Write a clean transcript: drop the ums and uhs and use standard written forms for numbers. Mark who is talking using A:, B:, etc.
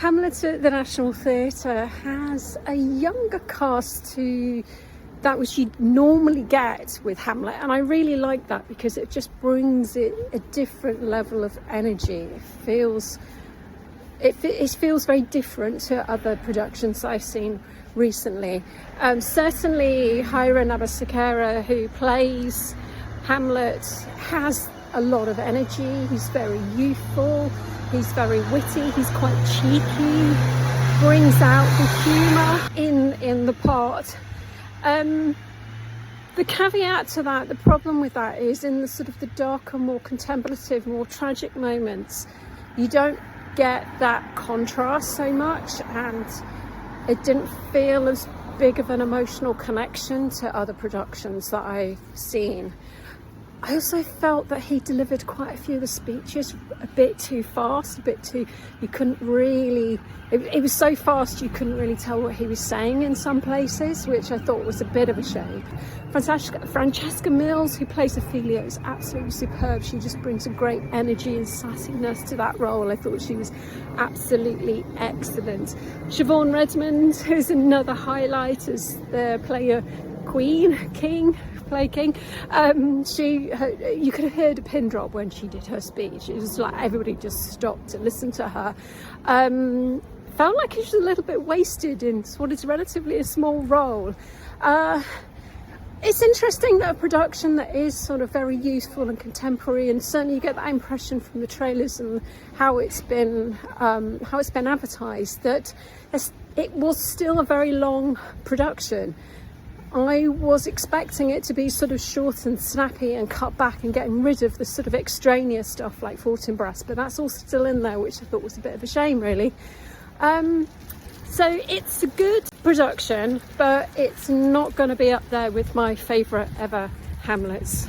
A: Hamlet at the National Theatre has a younger cast to that which you'd normally get with Hamlet, and I really like that because it just brings it a different level of energy. It feels very different to other productions I've seen recently. Certainly Hiran Abeysekera, who plays Hamlet, has a lot of energy. He's very youthful, he's very witty, he's quite cheeky, brings out the humour in the part. The caveat to that, the problem with that is in the sort of the darker, more contemplative, more tragic moments, you don't get that contrast so much, and it didn't feel as big of an emotional connection to other productions that I've seen. I also felt that he delivered quite a few of the speeches a bit too fast, you couldn't really, it was so fast you couldn't really tell what he was saying in some places, which I thought was a bit of a shame. Francesca Mills, who plays Ophelia, is absolutely superb. She just brings a great energy and sassiness to that role. I thought she was absolutely excellent. Siobhan Redmond, who's another highlight as the player King. You could have heard a pin drop when she did her speech. It was like everybody just stopped to listen to her. Felt like she was a little bit wasted in what is relatively a small role. It's interesting that a production that is sort of very youthful and contemporary, and certainly you get that impression from the trailers and how it's been advertised, that it was still a very long production. I was expecting it to be sort of short and snappy and cut back and getting rid of the sort of extraneous stuff like Fortinbras, but that's all still in there, which I thought was a bit of a shame, really. So it's a good production, but it's not going to be up there with my favourite ever Hamlets.